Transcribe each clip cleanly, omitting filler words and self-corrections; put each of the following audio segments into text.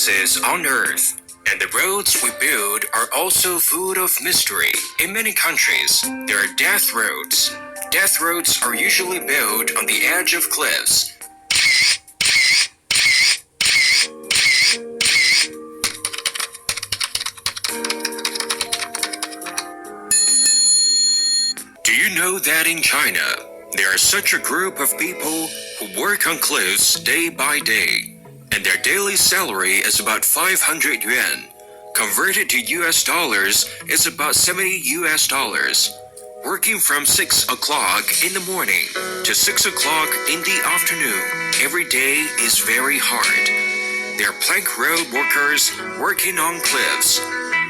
places on Earth, and the roads we build are also full of mystery. In many countries, there are death roads. Death roads are usually built on the edge of cliffs. Do you know that in China, there is such a group of people who work on cliffs day by day, and their daily salary is about 500 yuan. Converted to US dollars is about 70 US dollars. Working from 6 o'clock in the morning to 6 o'clock in the afternoon every day is very hard. They are plank road workers working on cliffs,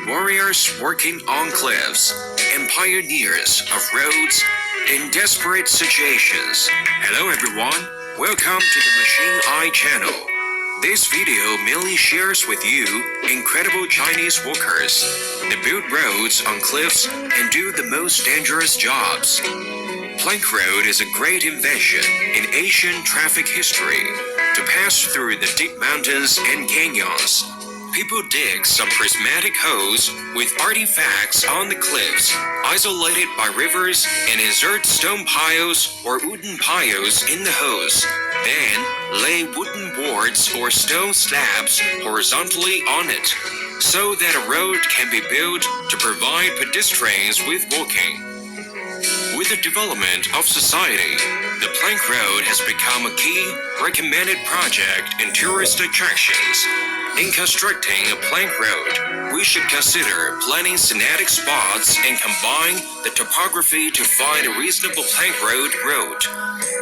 warriors working on cliffs, and pioneers of roads in desperate situations. Hello everyone, welcome to the Machine Eye channel. This video mainly shares with you incredible Chinese workers that build roads on cliffs and do the most dangerous jobs. Plank road is a great invention in Asian traffic history to pass through the deep mountains and canyons. People dig some prismatic holes with artifacts on the cliffs, isolated by rivers, and insert stone piles or wooden piles in the holes. Then, lay wooden boards or stone slabs horizontally on it, so that a road can be built to provide pedestrians with walking. With the development of society, the plank road has become a key recommended project in tourist attractions. In constructing a plank road, we should consider planning scenic spots and combine the topography to find a reasonable plank road route.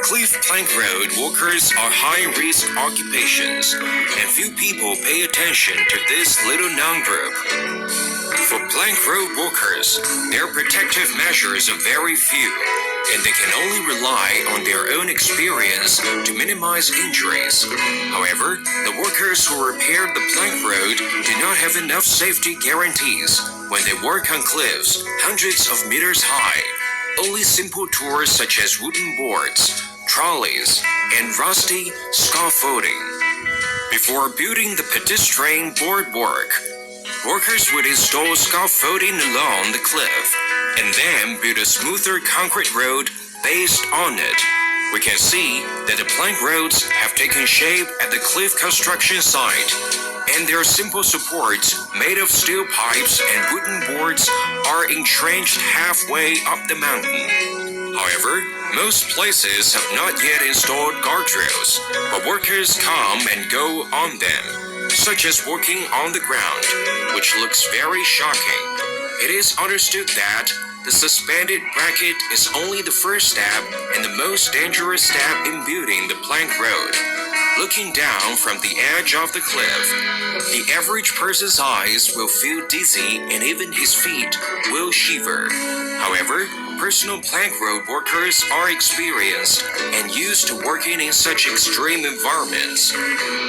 Cliff plank road workers are high-risk occupations, and few people pay attention to this little-known group. For plank road workers, their protective measures are very few, and they can only rely on their own experience to minimize injuries. However, the workers who repair the plank road do not have enough safety guarantees when they work on cliffs hundreds of meters high. Only simple tools such as wooden boards, trolleys, and rusty scaffolding. Before building the pedestrian boardwalk, workers would install scaffolding along the cliff and then build a smoother concrete road based on it. We can see that the plank roads have taken shape at the cliff construction site, and their simple supports made of steel pipes and wooden boards are entrenched halfway up the mountain. However, most places have not yet installed guardrails, but workers come and go on them, such as walking on the ground, which looks very shocking. It is understood that the suspended bracket is only the first step and the most dangerous step in building the plank road. Looking down from the edge of the cliff, the average person's eyes will feel dizzy and even his feet will shiver. However, personal plank road workers are experienced and used to working in such extreme environments.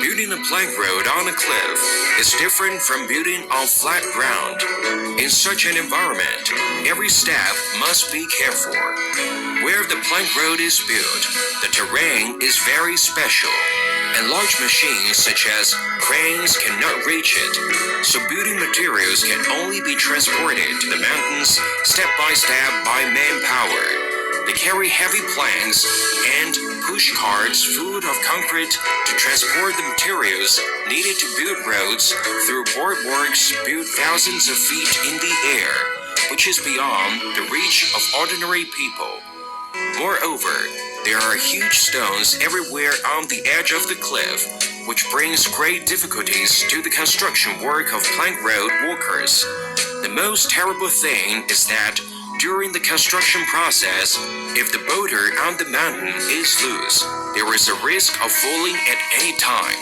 Building a plank road on a cliff is different from building on flat ground. In such an environment, every step must be cared for. Where the plank road is built, the terrain is very special, and large machines such as cranes cannot reach it, so building materials can only be transported to the mountains step by step by manpower. They carry heavy planks and push carts full of concrete to transport the materials needed to build roads through boardwalks built thousands of feet in the air, which is beyond the reach of ordinary people. Moreover, there are huge stones everywhere on the edge of the cliff, which brings great difficulties to the construction work of plank road workers. The most terrible thing is that during the construction process, if the boulder on the mountain is loose, there is a risk of falling at any time.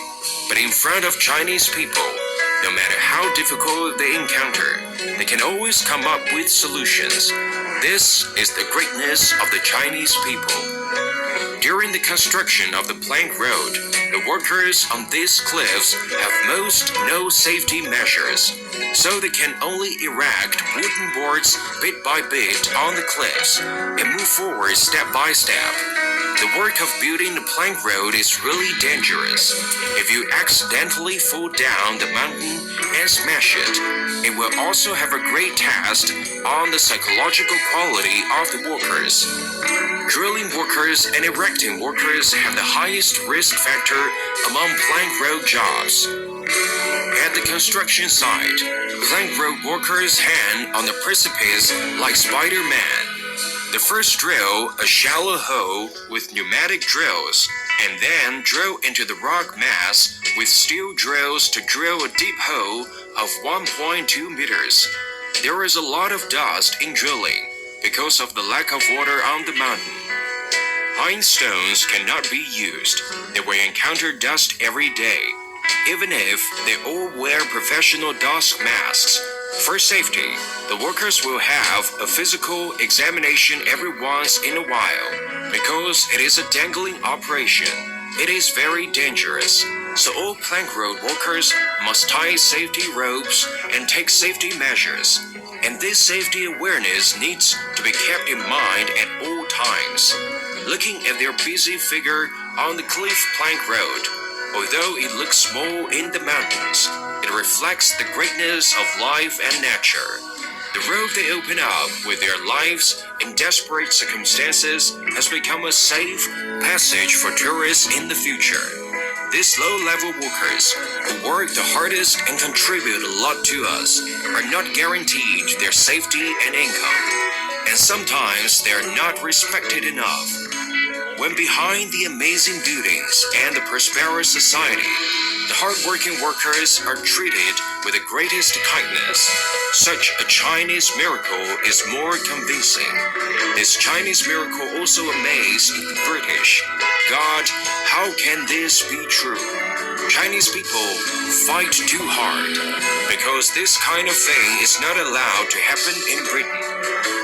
But in front of Chinese people, no matter how difficult they encounter, they can always come up with solutions. This is the greatness of the Chinese people. During the construction of the plank road, the workers on these cliffs have most no safety measures, so they can only erect wooden boards bit by bit on the cliffs and move forward step by step. The work of building the plank road is really dangerous. If you accidentally fall down the mountain and smash it, it will also have a great test on the psychological quality of the workers. Drilling workers and erecting workers have the highest risk factor among plank road jobs. At the construction site, plank road workers hang on the precipice like Spider-Man. The first drill a shallow hole with pneumatic drills, and then drill into the rock mass with steel drills to drill a deep hole of 1.2 meters. There is a lot of dust in drilling because of the lack of water on the mountain. Pine stones cannot be used. They will encounter dust every day, even if they all wear professional dust masks. For safety, the workers will have a physical examination every once in a while. Because it is a dangling operation, it is very dangerous. So all plank road workers must tie safety ropes and take safety measures. And this safety awareness needs to be kept in mind at all times. Looking at their busy figure on the cliff plank road, although it looks small in the mountains, it reflects the greatness of life and nature. The road they open up with their lives in desperate circumstances has become a safe passage for tourists in the future. These low-level workers, who work the hardest and contribute a lot to us, are not guaranteed their safety and income, and sometimes they are not respected enough. When behind the amazing buildings and the prosperous society, the hard-working workers are treated with the greatest kindness. Such a Chinese miracle is more convincing. This Chinese miracle also amazed the British. God, how can this be true? Chinese people fight too hard because this kind of thing is not allowed to happen in Britain.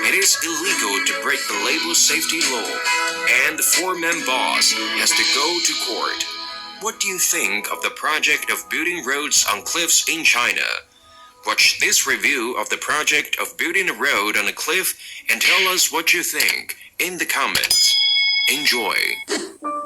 It is illegal to break the label safety law, and the four-man boss has to go to court. What do you think of the project of building roads on cliffs in China? Watch this review of the project of building a road on a cliff and tell us what you think in the comments. Enjoy!